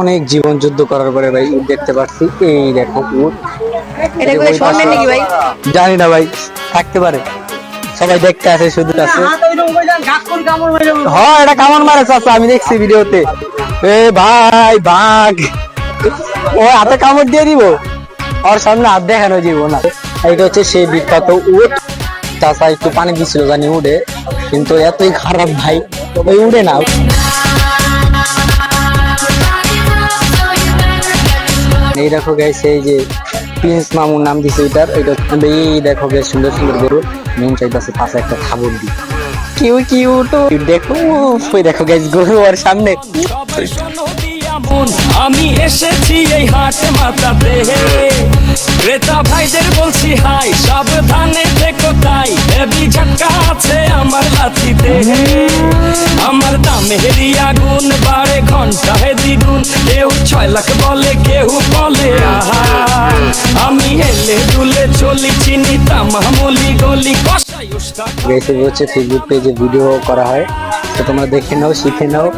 অনেক জীবন যুদ্ধ করার পরে ভাই উট দেখতে পাচ্ছি। এই দেখো উট, এটা কোথায় স্বর্ণের নাকি ভাই? জানি না ভাই, থাকতে পারে। সবাই দেখতে আসে, শুধু আছে। হ্যাঁ, এটা কামড় মারে চাচা, আমি দেখছি ভিডিওতে। এ ভাই বাঘ, ও হাতে কামড় দিয়ে দিব, ওর সামনে হাত দেখানো যাব না। এইটা হচ্ছে সেই বিখ্যাত উট। চাচা একটু পানি দিছিল জানি উঠে, কিন্তু এতই খারাপ ভাই, ওই উঠে না। এই দেখো গাইস, এই যে প্রিন্স মামুর নাম দিছে এটার, এটা এই দেখো গাইস, সুন্দর সুন্দর গরু। মন চাইতেছে পাশে একটা খাবার দি, কিউ কিউ তো দেখো। ওই দেখো গাইস, গরু আর সামনে। আমি এসেছি এই হাট মাথাতে, ক্রেতা ভাইদের বলছি হাই, সাবধানে থেকো তাই, হেভি ঝটকা আছে আমার লাঠিতে। আমার দামেরই আগুন বাড়ে ঘন্টায় দ্বিগুণ, কেউ 6 লাখ বলে, কেউ বলে আহা। আমি হেলে দুলে চলি, চিনি তামামুলি গলি কষাই উস্তাদ। গাইস এই হচ্ছে ফেসবুক পেজে ভিডিও করা হয়, তো তোমরা দেখে নাও, শিখে নাও।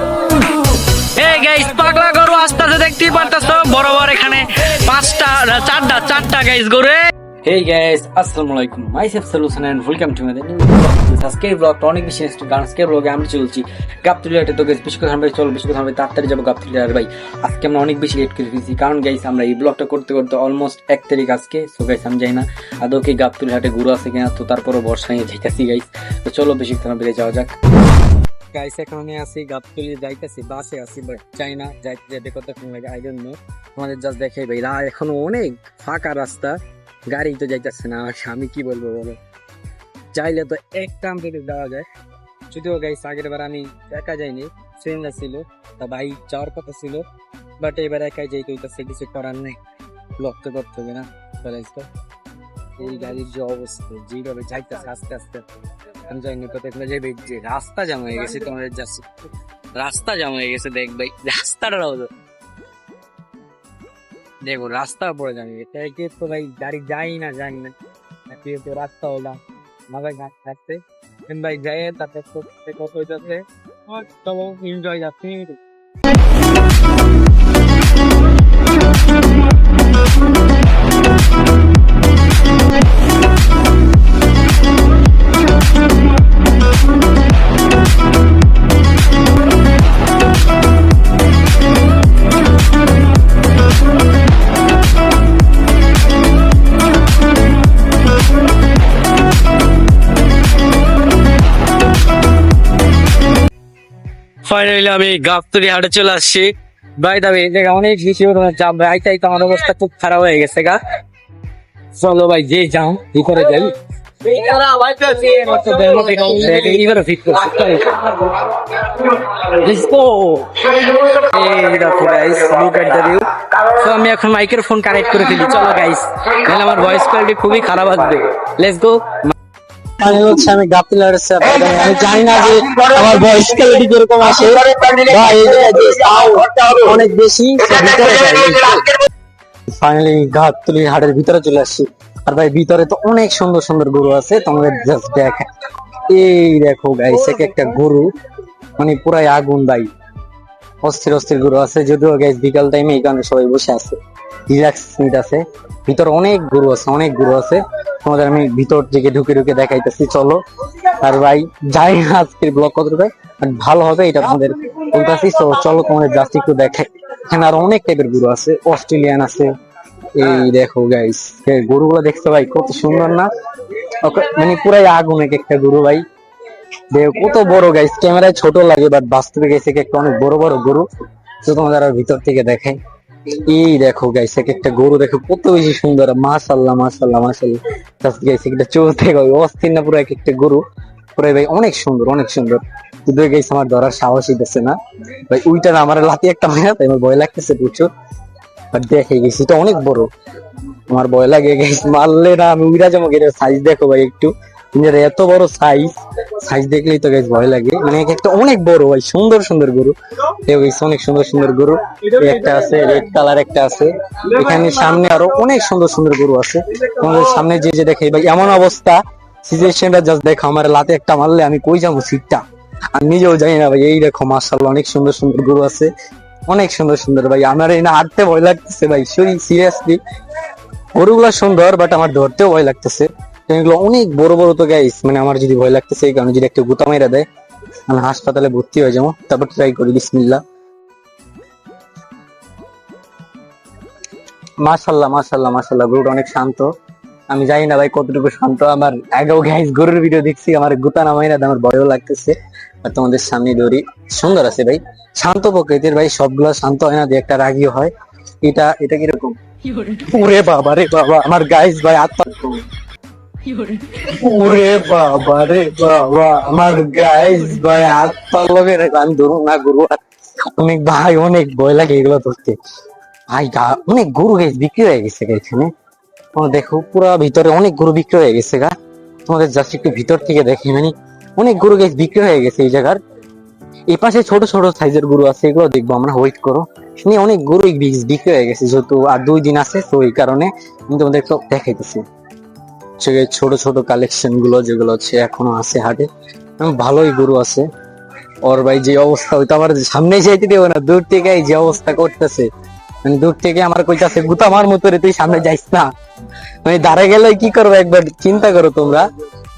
এই গাইস, পাগলা গরু আস্তে আস্তে দেখতেই পারতেছো, বরাবর এখানে 5টা 4টা গাইস গরু। Hey guys, আসসালামু আলাইকুম, myself Solution and welcome to my new vlog. আজকের ব্লগটা অনেক বেশি ইন্টারেস্টিং, কারণ আজকের ব্লগে আমরা চলছি গাবতলীহাটে। তো গাইস বেশি কথা আমরা চলো, বেশি কথা আমরা তাড়াতাড়ি যাবো গাবতলীহাট। ভাই আজকে আমরা অনেক বেশি লেট করে ফেলেছি, কারণ গাইস আমরা এই ব্লগটা করতে করতে অলমোস্ট 1 তারিখ আজকে। সো গাইস আমি জানি না আদৌ কি গাবতলীহাটে ঘুরে আছে কিনা, তো তারপরও বর্ষা নিয়ে যাইতেছি গাইস। তো চলো বেশি কথা বেড়ে যাওয়া যাক। গাইস এখন আমি আছি গাবতলী, যাইতেছি বাসে আছি, বাট চাই না যাইতে যেতে কতক্ষণ লাগে আই ডোন্ট নো। আমাদের জাস্ট দেখাই ভাই, এখনো অনেক ফাঁকা রাস্তা, গাড়ি তো যাইতেছে না। আমি কি বলবো বলো, চাইলে তো একটা আমরেতে দেওয়া যায়। যদিও গাইস আগের বার আমি একা যাইনি, ফ্রেন্ডরা ছিল, তা ভাই যাওয়ার কথা ছিল, বাট এবার একাই যাইতে হইতেছে, কিছু করার নেই, ব্লক তো করতে হবে না। এই গাড়ির যে অবস্থা, যেভাবে যাইতেছে আস্তে আস্তে, আমি জানি কোথায় যাবে, যে রাস্তা জাম হয়ে গেছে। তোমাদের যাচ্ছে রাস্তা জাম হয়ে গেছে, দেখ ভাই রাস্তাটা দেখো, রাস্তা পড়ে যাবে, তো ভাই গাড়ি যাই না জানি না, তো রাস্তা হলাম মাথায় ঘাট থাকতে ভাই যাই, তাতে কত হইতেছে, এনজয় যাচ্ছে। ফাইনালি আমি গাবতলী হাটে চলে আসছি। ভাই দাবি এই জায়গা অনেক বেশি চাপ, ভাই আইতে আইতে আমার অবস্থা খুব খারাপ হয়ে গেছে গা। চলো ভাই যে যাও ভিতরে যাই। আমি এখন মাইকের ফোন কানেক্ট করে ফেলি, চলো গাইস, তাহলে আমার ভয়েস কোয়ালিটি খুবই খারাপ আসবে। Let's go. মানে হচ্ছে আমি গাবতলী হাটে, আমি জানি না যে আমার ভয়েস কোয়ালিটি কিরকম আসে, অনেক বেশি। ফাইনালি গাবতলী হাটের ভিতরে চলে আসছি, আর ভাই ভিতরে তো অনেক সুন্দর সুন্দর গরু আছে, তোমাদের জাস্ট দেখে। এই দেখো গাইস, এক একটা গরু মানে পুরাই আগুন ভাই, অস্থির অস্থির গরু আছে। যদিও গাইস বিকাল টাইমে এই কারণে সবাই বসে আছে, রিল্যাক্স নিট আছে। ভিতরে অনেক গরু আছে, অনেক গরু আছে, তোমাদের আমি ভিতর থেকে ঢুকে ঢুকে দেখাইতেছি, চলো। আর ভাই যাই না আজকের ব্লগ কত ভালো হবে এটা তোমাদের বলতেছি, তো চলো তোমাদের জাস্ট একটু দেখাই। এখানে আর অনেক টাইপের গরু আছে, অস্ট্রেলিয়ান আছে। এই দেখো গাইস, গরুগুলো দেখছো ভাই কত সুন্দর না, মানে পুরাই আগুন এক একটা গরু ভাই। দেখো কত বড় গাইস, ক্যামেরায় ছোট লাগে, বাট বাস্তবে গেছে একটা অনেক বড় বড় গরু। তো তোমাদের আর ভিতর থেকে দেখাই। এই দেখো গাইস, এক একটা গরু দেখো কত বেশি সুন্দর, মাশাআল্লাহ মাশাআল্লাহ মাশাআল্লাহ। জাস্ট গাইস একটা চলতে গই অস্থির না, পুরো এক একটা গরু পুরো ভাই অনেক সুন্দর অনেক সুন্দর। কিন্তু গাইস আমার ধরার সাহস হইতেছে না ভাই, উইটা না আমার লাতি একটা মায়া, তাই আমার ভয় লাগতেছে প্রচুর। বাট দেখে গেছি এটা অনেক বড়, আমার ভয় লাগে গাইস, মারলে না আমি উইরা যাবো। সাইজ দেখো ভাই একটু, এত বড় সাইজ, সাইজ দেখলেই তো গাইস ভয় লাগে, মানে একটা অনেক বড় ভাই, সুন্দর সুন্দর গরু। অনেক সুন্দর সুন্দর গরু, একটা আছে রেড কালার, একটা আছে এখানে সামনে, আরো অনেক সুন্দর সুন্দর গরু আছে। তোমাদের সামনে যে যে দেখাই ভাই, এমন অবস্থা সিচুয়েশনটা জাস্ট দেখো, আমার লাতে একটা মারলে আমি কই যাবো সিটটা আমি নিজেও জানি না ভাই। এই দেখো মাশাআল্লাহ অনেক সুন্দর সুন্দর গরু আছে, অনেক সুন্দর সুন্দর ভাই, আমার এই না হাঁটতে ভয় লাগতেছে ভাই, সিরিয়াসলি। গরুগুলা সুন্দর বাট আমার ধরতেও ভয় লাগতেছে। এগুলো অনেক বড় বড় তো গাইস, মানে আমার যদি ভয় লাগতেছে এই কারণে, যদি একটু গুতা মেরা দেয় আমি হাসপাতালে ভর্তি হয়ে যাবো। তারপর ট্রাই করি, বিসমিল্লাহ। মাশাল্লাহ মাশাল্লাহ মাশাল্লাহ, গরুটা অনেক শান্ত। আমি জানি না ভাই কতটুকু শান্ত, আমার আগেও গাইস গরুর ভিডিও দেখছি, আমার গুতা নামাই না আমার ভয়ও লাগতেছে। আর তোমাদের সামনে দৌড়ি, সুন্দর আছে ভাই, শান্ত প্রকৃতির ভাই, সবগুলা শান্ত হয় না, দু একটা রাগীও হয়। এটা এটা কিরকম, ওরে বাবা রে বাবা, আমার গাইস ভাই আত্মা, ওরে বাবা রে বাবা, আমার গাইস ভাই আত্মা লগে রে, আমি ধরুন না গরু অনেক ভাই, অনেক ভয় লাগে এগুলো ধরতে ভাই। অনেক গরু গাইস বিক্রি হয়ে গেছে এখানে, তোমরা দেখো পুরো ভিতরে অনেক গরু বিক্রি হয়ে গেছে গা। তোমাদের জাস্ট একটু ভিতর থেকে দেখি, মানে অনেক গরু গাইস বিক্রি হয়ে গেছে এই জায়গার। এই পাশে ছোট ছোট সাইজের গরু আছে, এগুলো দেখবো আমরা, ওয়েট করো। অনেক গরু বিক্রি হয়ে গেছে, যেহেতু আর 2 দিন আছে তো এই কারণে আমি তোমাদের একটু দেখাইতেছি। ছোট ছোট কালেকশন গুলো যেগুলো হচ্ছে এখনো আছে হাটে, ভালোই গরু আছে। ওর ভাই যে অবস্থা, ওই তো আমার সামনে যাইতে দেবো না, দূর থেকে যে অবস্থা করতেছে, মানে দূর থেকে আমার কইতাছে গুতা আমার মতো রে, তুই সামনে যাইস না। মানে দাঁড়ায় গেলে কি করবো একবার চিন্তা করো তোমরা।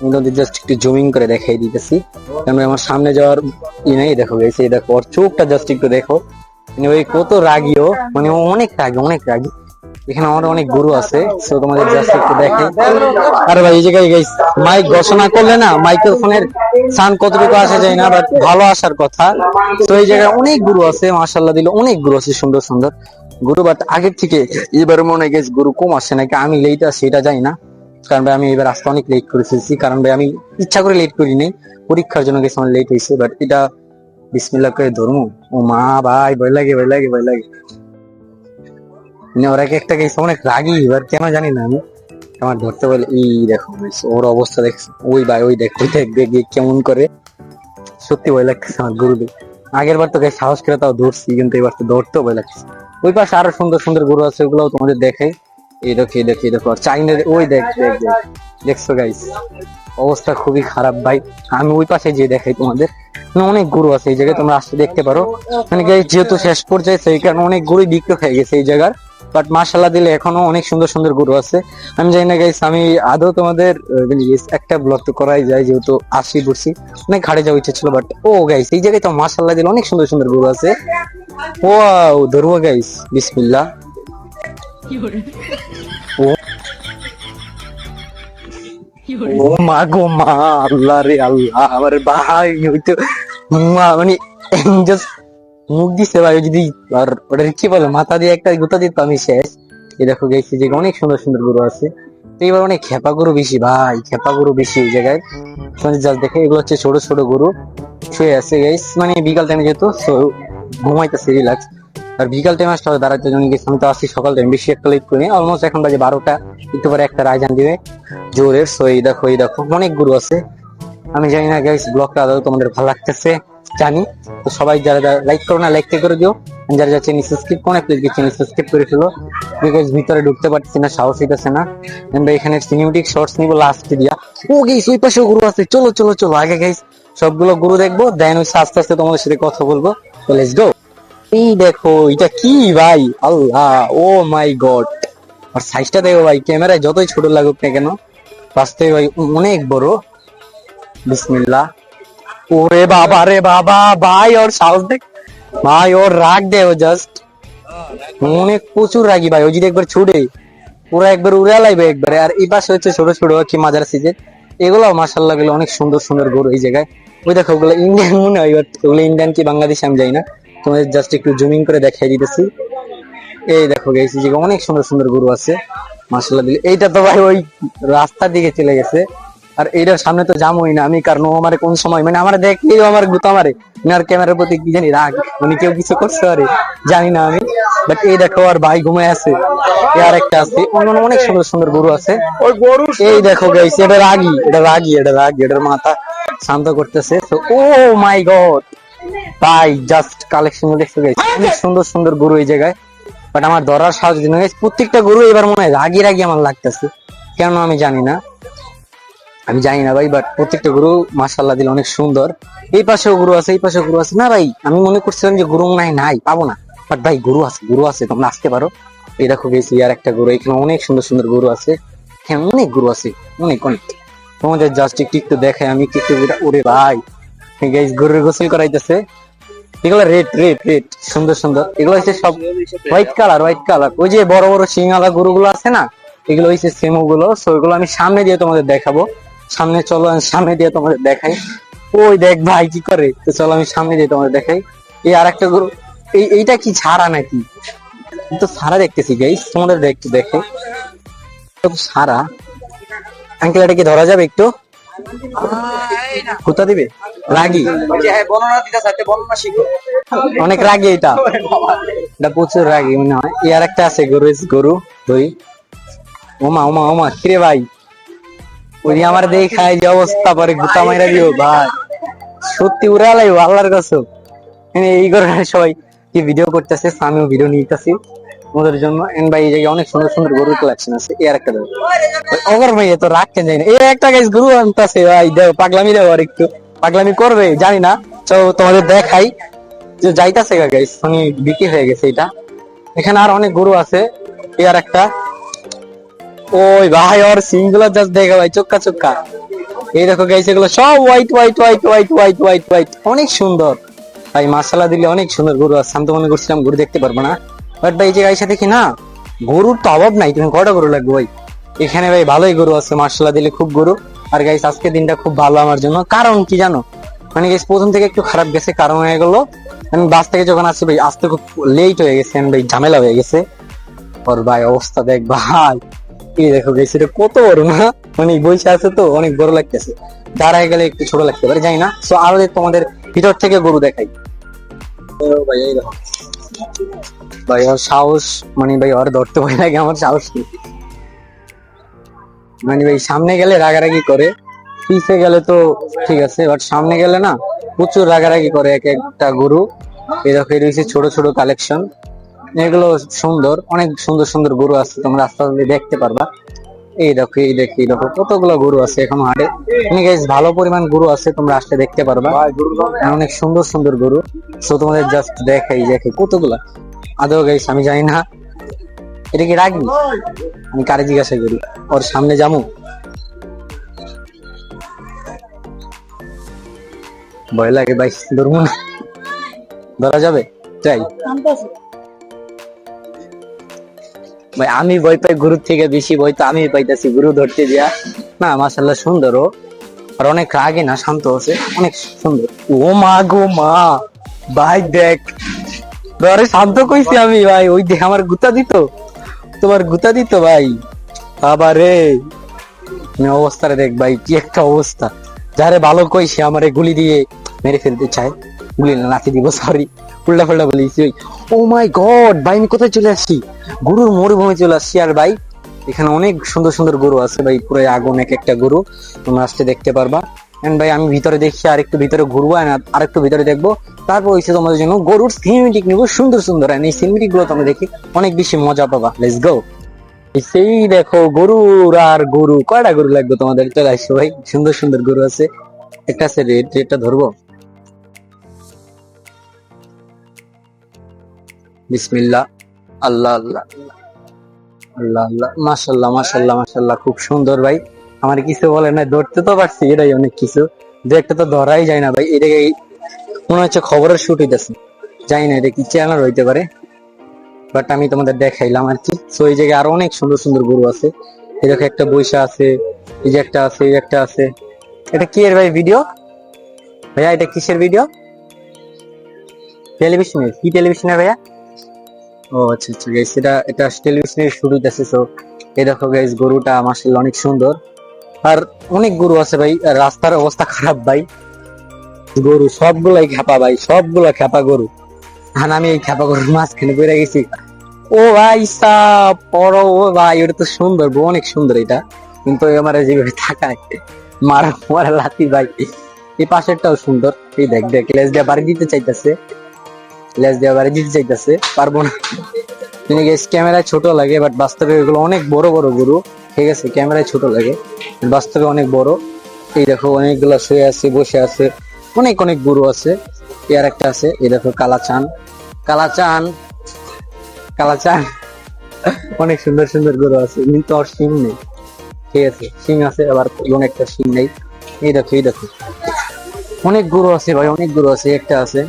আমি জাস্ট একটু জুমিং করে দেখাই দিতেছি, কারণ আমার সামনে যাওয়ার ই নেই। দেখো গেছে, দেখো ওর চোখটা জাস্ট একটু দেখো, মানে ওই কত রাগিও, মানে ও অনেক রাগি অনেক রাগি। এখানে আমার অনেক গরু আছে, তো তোমাদের জাস্ট একটু দেখে। আরে ভাই এই জায়গায় গাইস মাইক ঘোষণা করলে না, মাইক্রোফোনের সাউন্ড কতটুকু আসা যায় না, বাট ভালো আসার কথা। তো এই জায়গায় অনেক গরু আছে, মাশাআল্লাহ দিলে অনেক গরু আছে, সুন্দর সুন্দর গরু। বাট আগের থেকে এবার মনে হয় গরু কম আসছে, নাকি আমি লেট আছি এটা জানি না। কারণ ভাই আমি এবার আসতে অনেক লেট করে ফেলছি, কারণ ভাই আমি ইচ্ছা করে লেট করি নাই, পরীক্ষার জন্য গেছি, আমার লেট হয়েছে। বাট এটা বিসমিল্লাহ করে ধরমু, ও মা ভাই ভয় লাগে ভয় লাগে ভয় লাগে। মানে ওরা একটা গেছে অনেক রাগি, এবার কেন জানি না আমি, আমার ধরতে বলে। এই দেখো ওর অবস্থা দেখছো, ওই ভাই ওই দেখ, ওই দেখ দেখ দেখ কেমন করে, সত্যি ভয় লাগতেছে আমার গরুদের। আগের বার তো গায়ে সাহস করে তাও ধরছি, কিন্তু এবার তো ধরতেও ভয় লাগছে। ওই পাশে আরো সুন্দর সুন্দর গরু আছে, ওগুলো তোমাদের দেখাই। এই দেখো এই দেখো এই দেখো, চাইনার ওই দেখ দেখ দেখ, দেখছো গাইস, অবস্থা খুবই খারাপ ভাই। আমি ওই পাশে যে দেখাই তোমাদের, মানে অনেক গরু আছে এই জায়গায়, তোমরা আসতে দেখতে পারো। মানে গাইস যেহেতু শেষ পর্যায়ে, সেই কারণে অনেক গরু বিক্রি হয়ে গেছে এই জায়গার। বাট মাশাআল্লাহ দিলে এখনো অনেক সুন্দর সুন্দর গরু আছে। আমি জানি না গাইস, আমি আদৌ তোমাদের একটা ব্লগ তো করাই যায়, যেহেতু আসি পড়ছি, অনেক ঘাড়ে যাওয়ার ইচ্ছা ছিল। বাট ও গাইস এই জায়গায় তো মাশাআল্লাহ দিলে অনেক সুন্দর সুন্দর গরু আছে। ওয়াও, ধরবো গাইস, বিসমিল্লাহ। ও ও মা গো মা, আল্লাহ রে আল্লাহ, আমার ভাই হইতো মানে জাস্ট মুখ দিছে ভাই, যদি আর ওটা কি বলে মাথা দিয়ে একটা গুতা দিত আমি শেষ। এই দেখো গেছি যে অনেক সুন্দর সুন্দর গরু আছে। তো এবার অনেক খেপা গরু বেশি ভাই, খেপা গরু বেশি এই জায়গায়। জাস্ট দেখে এগুলো হচ্ছে ছোট ছোট গরু, শুয়ে আছে গাইস, মানে বিকাল টাইমে যেত, সো ঘুমাইতেছে রিল্যাক্স। আর বিকাল টাইমে আসতে হবে দাঁড়াতে জন্য গেছি, আমি তো আসি সকাল টাইম, বেশি একটা লেট করিনি, অলমোস্ট এখন বাজে 12টা, একটু পরে একটা রায়জান দিবে জোরের। সো এই দেখো এই দেখো অনেক গরু আছে। আমি জানি না গাইস ব্লগটা আদৌ তোমাদের ভালো লাগতেছে জানি, তো সবাই যারা যারা লাইক করো না লাইক করে দিও, যারা যারা চ্যানেল সাবস্ক্রাইব করো না প্লিজ চ্যানেল সাবস্ক্রাইব করে ফেলো, বিকজ ভিতরে ঢুকতে পারছি না, সাহস হইতেছে না। আমরা এখানে সিনেমেটিক শর্টস নিব লাস্টে দিয়া। ও গাইস ওই পাশে গরু আছে, চলো চলো চলো আগে গাইস সবগুলো গরু দেখবো, দেন ওই আস্তে আস্তে তোমাদের সাথে কথা বলবো। তো লেটস গো। এই দেখো এটা কি ভাই, আল্লাহ ও মাই গড, আর সাইজটা দেখো ভাই, ক্যামেরায় যতই ছোট লাগুক না কেন বাস্তবে ভাই অনেক বড়। বিসমিল্লাহ। ওরে বাবা রে বাবা ভাই, ওর সাহস দেখ ভাই, ওর রাগ দে, ও জাস্ট অনেক প্রচুর রাগি ভাই, ও যদি একবার ছুটে পুরো একবার উড়ে লাইবে একবারে। আর এই পাশে হচ্ছে ছোট ছোট কি মাজার সিজে, এগুলো মাশাআল্লাহ গুলো অনেক সুন্দর সুন্দর গরু এই জায়গায়। ওই দেখো ওগুলো ইন্ডিয়ান মনে হয়, ওগুলো ইন্ডিয়ান কি বাংলাদেশি আমি যাই না, তোমাদের জাস্ট একটু জুমিং করে দেখাই দিতেছি। এই দেখো গেছি যে অনেক সুন্দর সুন্দর গরু আছে মাশাআল্লাহ দিলে। এইটা তো ভাই ওই রাস্তার দিকে চলে গেছে, আর এইটার সামনে তো জামই না আমি, কারণ ও আমার কোন সময় মানে আমার দেখলেই আমার গুতা মারে, আর ক্যামেরার প্রতি কি জানি রাগ, মানে কেউ কিছু করতে পারে জানি না আমি। বাট এই দেখো আর ভাই ঘুমায় আছে, আর একটা আছে, অনেক সুন্দর সুন্দর গরু আছে। এই দেখো গাইস, এটা রাগি এটা রাগি এটা রাগি, এটার মাথা শান্ত করতেছে। তো ও মাই গড ভাই, জাস্ট কালেকশন দেখছো গাইস, অনেক সুন্দর সুন্দর গরু এই জায়গায়। বাট আমার ধরার সাহস দিন গাইস, প্রত্যেকটা গরু এবার মনে হয় রাগি রাগি আমার লাগতেছে, কেন আমি জানি না, আমি জানি না ভাই। বাট প্রত্যেকটা গরু মাশাআল্লাহ দিলে অনেক সুন্দর। এই পাশেও গরু আছে, এই পাশেও গরু আছে। না ভাই আমি মনে করছিলাম যে গরু নাই নাই পাবো না, বাট ভাই গরু আছে, তোমরা আসতে পারো। এই দেখো গেছি আর একটা গরু, এখানে অনেক সুন্দর সুন্দর গরু আছে, হ্যাঁ অনেক গরু আছে, অনেক অনেক। তোমাদের জাস্ট একটু দেখাই আমি একটু। ওরে ভাই গাইস গরুর গোসল করাইতেছে, এগুলো রেড রেড রেড সুন্দর সুন্দর, এগুলো হচ্ছে সব হোয়াইট কালার হোয়াইট কালার। ওই যে বড় বড় সিংওয়ালা গরুগুলো আছে না, এগুলো হচ্ছে সেমু গুলো। সো এগুলো আমি সামনে দিয়ে তোমাদের দেখাবো, সামনে চলো আমি সামনে দিয়ে তোমাদের দেখাই। ওই দেখ ভাই কি করে, তো চলো আমি সামনে দিয়ে তোমাদের দেখাই। এই আর একটা গরু, এইটা কি ছাড়া নাকি? তো সারা দেখতেছি গাইস, তোমাদের একটু দেখে তো সারা। আঙ্কেল এটা কি ধরা যাবে একটু? কোথা দিবে? রাগি, অনেক রাগি এটা, এটা প্রচুর রাগি মনে হয়। আর একটা আছে গরু, গরু দই। ওমা ওমা ওমা কিরে ভাই, ওই আমার দেখায় যে অবস্থা, পরে গুতা মাইরা দিও ভাই, সত্যি উড়া লাইব আল্লাহর কাছে। এই করে সবাই কি ভিডিও করতেছে, আমিও ভিডিও নিতেছি ওদের জন্য। এন্ড ভাই এই জায়গায় অনেক সুন্দর সুন্দর গরুর কালেকশন আছে। আর একটা দেবো ওগর ভাই, তো রাখতে যাই না। এই একটা গাইস গরু আনতেছে ভাই, দেখো পাগলামি দেবো, আর একটু পাগলামি করবে জানি না। তো তোমাদের দেখাই যে যাইতাছে গাইস, মানে বিক্রি হয়ে গেছে এটা। এখানে আর অনেক গরু আছে। আর একটা, ওই ভাই ওর সিং গুলো জাস্ট দেখো ভাই, চোক্কা চোক্কা। এই দেখো গাইস এগুলো সব white white white white white white white, অনেক সুন্দর ভাই। মাশাআল্লাহ দিলে অনেক সুন্দর গরু আছে। আমি তো মনে করছিলাম গরু দেখতে পারবো না, বাট ভাই এই যে গাইসা দেখি না, গরুর তো অভাব নাই। তুমি কয়টা গরু লাগবে ভাই? এখানে ভাই ভালোই গরু আছে মাশাআল্লাহ দিলে, খুব গরু। আর গাইস আজকে দিনটা খুব ভালো আমার জন্য, কারণ কি জানো? মানে গাইস প্রথম থেকে একটু খারাপ গেছে, কারণ হয়ে গেল আমি বাস থেকে যখন আসছি ভাই, আসতে খুব লেট হয়ে গেছে, ভাই ঝামেলা হয়ে গেছে। ওর ভাই অবস্থা দেখ ভাই, এই দেখো গাইস এটা কত বড় না, মানে বইসা আছে তো অনেক বড় লাগতেছে, দাঁড়ায় গেলে একটু ছোট লাগতে পারে জানি না। সো আরো তোমাদের ভিতর থেকে গরু দেখাই। তো ভাই এই দেখো ভাই ওর সাহস, মানে ভাই ওর ধরতে ভয় লাগে, আমার সাহস নেই। মানে ভাই সামনে গেলে রাগারাগি করে, পিছে গেলে তো ঠিক আছে, বাট সামনে গেলে না প্রচুর রাগারাগি করে এক একটা গরু। এই দেখো এই রয়েছে ছোট ছোট কালেকশন, এগুলো সুন্দর, অনেক সুন্দর সুন্দর গরু আছে, তোমরা আস্তে আস্তে দেখতে পারবা। এই দেখো এই দেখো এই দেখো কতগুলো গরু আছে এখন হাটে, মানে গাইস ভালো পরিমাণ গরু আছে, তোমরা আসলে দেখতে পারবা, অনেক সুন্দর সুন্দর গরু। সো তোমাদের জাস্ট দেখাই দেখে কতগুলা। আদৌ গাইস আমি জানি না এটা কি রাখবি, আমি কারে জিজ্ঞাসা করি, ওর সামনে যাবো? ভয় লাগে ভাই, ধরবো না, ধরা যাবে? চাই ভাই, আমি ভয় পাই গরুর থেকে বেশি ভয় তো আমি পাইতেছি গরু ধরতে দিয়া। না মাশাআল্লাহ সুন্দর ও, আর অনেক রাগে না, শান্ত আছে, অনেক সুন্দর। ও মা গো মা, ভাই দেখ ধরে শান্ত কইছি আমি ভাই, ওই দেখ আমার গুতা দিত, তোমার গুতা দিত ভাই, আবারে অবস্থাটা দেখ ভাই, কি একটা অবস্থা। যারে ভালো কইছে আমারে গুলি দিয়ে মেরে ফেলতে চায়, গুলি না লাথি দিব, সরি উল্টা পাল্টা বলেছি। ও মাই গড ভাই, আমি কোথায় চলে আসছি? গরুর মরুভূমি চলে আসছি। আর ভাই এখানে অনেক সুন্দর সুন্দর গরু আছে ভাই, পুরো আগুন এক একটা গরু, তোমরা আসতে দেখতে পারবা। এন্ড ভাই আমি ভিতরে দেখি, আর একটু ভিতরে ঘুরবো, আর একটু ভিতরে দেখবো, তারপর হচ্ছে তোমাদের জন্য গরুর সিনেমেটিক নিবো সুন্দর সুন্দর। এই সিনেমেটিক গুলো তোমরা দেখি অনেক বেশি মজা পাবা। Let's go. সেই দেখো গরুর আর গরু, কয়টা গরু লাগবে তোমাদের? চলে আসো ভাই, সুন্দর সুন্দর গরু আছে। একটা আছে রেড, রেডটা ধরবো। বিসমিল্লাহ, আল্লাহ আল্লাহ আল্লাহ আল্লাহ, মাশাল্লাহ মাশাল্লাহ মাশাল্লাহ, খুব সুন্দর ভাই। আমার কিছু বলে না, ধরতে তো পারছি, এটাই অনেক কিছু। দু একটা তো ধরাই যায় না ভাই, এটাকে মনে হচ্ছে খবরের শুট হইতেছে, জানি না এটা কি চ্যানেল হইতে পারে, বাট আমি তোমাদের দেখাইলাম আর কি। সো এই জায়গায় আরো অনেক সুন্দর সুন্দর গরু আছে। এই দেখো একটা বৈশা আছে, এই যে একটা আছে, এই একটা আছে। এটা কি এর ভাই ভিডিও? ভাইয়া এটা কিসের ভিডিও? টেলিভিশনের? কি টেলিভিশনের ভাইয়া? ও আচ্ছা আচ্ছা গাইস, এটা টেলিভিশনের শুরু হইতেছে। সো এই দেখো গাইস গরুটা মাশাআল্লাহ অনেক সুন্দর। আর অনেক গরু আছে ভাই, আর রাস্তার অবস্থা খারাপ ভাই, গরু সবগুলাই খেপা ভাই, সবগুলা খেপা গরু। আর আমি এই খেপা গরুর মাঝখানে পড়ে গেছি। ও ভাই সাপ পড়ো, ও ভাই ওটা তো সুন্দর, অনেক সুন্দর এটা, কিন্তু আমার যেভাবে থাকায় মারা মারা লাথি ভাই। এই পাশেরটাও সুন্দর, এই দেখ দেখ লেজ দিয়ে বাড়ি দিতে চাইতেছে, লেজ দিয়ে বাড়ি দিতে চাইতেছে, পারবো না। কিন্তু ক্যামেরায় ছোট লাগে, বাট বাস্তবে এগুলো অনেক বড় বড় গরু, ঠিক আছে? ক্যামেরায় ছোট লাগে, বাস্তবে অনেক বড়। এই দেখো অনেকগুলো শুয়ে আছে, বসে আছে, অনেক অনেক গরু আছে। আর একটা আছে, এই দেখো কালাচান, কালাচান কালাচান, অনেক সুন্দর সুন্দর গরু আছে কিন্তু আর সিং নেই। ঠিক আছে, সিং আছে আবার এবং একটা সিং নেই। এই দেখো এই দেখো, অনেক গরু আছে ভাই, অনেক গরু আছে। একটা আছে,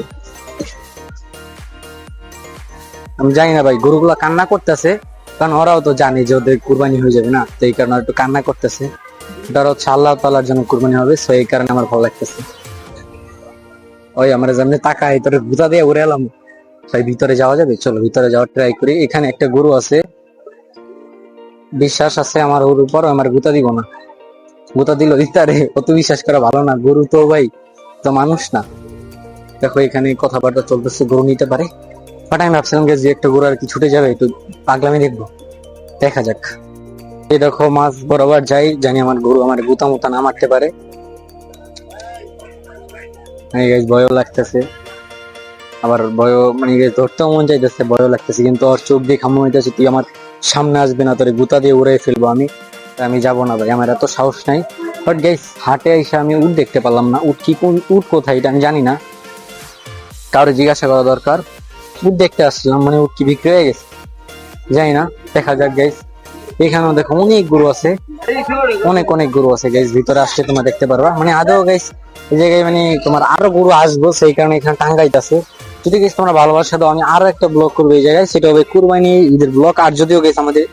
আমি জানি না ভাই, গরুগুলা কান্না করতেছে, কারণ ওরাও তো জানে যে ওদের কুরবানি হয়ে যাবে না, তো এই কারণে একটু কান্না করতেছে। ওটা হচ্ছে আল্লাহ তাআলার জন্য কুরবানি হবে, তো এই কারণে আমার ভালো লাগতেছে। ওই আমরা যেমনি তাকাই তোর গুতা দিয়ে উড়ে এলাম। তাই ভিতরে যাওয়া যাবে, চলো ভিতরে যাওয়ার ট্রাই করি। এখানে একটা গরু আছে, বিশ্বাস আছে আমার ওর উপর, আমার গুতা দিব না। গুতা দিল ইতারে, অত বিশ্বাস করা ভালো না, গরু তো ভাই তো মানুষ না। দেখো এখানে কথাবার্তা চলতেছে, গরু নিতে পারে, বাট আমি ভাবছিলাম যে একটা গরু আর কি ছুটে যাবে, একটু পাগলামি দেখবো, দেখা যাক। এই দেখো মাছ বরাবর যাই, জানি আমার গরু আমার গুতা মুতা না মারতে পারে। এই guys, ভয়ও লাগতেছে, আবার ভয়ও মানে guys ধরতেও মন চাইতেছে, ভয়ও লাগতেছে, কিন্তু ওর চোখ দিয়ে খামো হইতেছে তুই আমার সামনে আসবে না, তোরে গুতা দিয়ে উড়াই ফেলবো আমি। তাই আমি যাবো না ভাই, আমার এত সাহস নাই। বাট গাইস হাটে এসে আমি উট দেখতে পারলাম না। উট কি, কোন উট কোথায় এটা আমি জানি না, কাউরে জিজ্ঞাসা করা দরকার। উট দেখতে আসছিলাম, মানে উট কি বিক্রি হয়ে গেছে জানি না, দেখা যাক গাইস। এখানেও দেখো অনেক গরু আছে, অনেক অনেক গরু আছে গাইস, ভিতরে আসলে তোমরা দেখতে পারবা। মানে আদৌ গাইস এই জায়গায় মানে তোমার আরো গরু আসবো, সেই কারণে এখানে টাঙ্গাইতেছে। যদি গাইস তোমরা ভালোবাসা দাও, আমি আরো একটা ব্লগ করবো এই জায়গায়, সেটা হবে কুরবানি ঈদের ব্লগ। আর যদিও গাইস আমাদের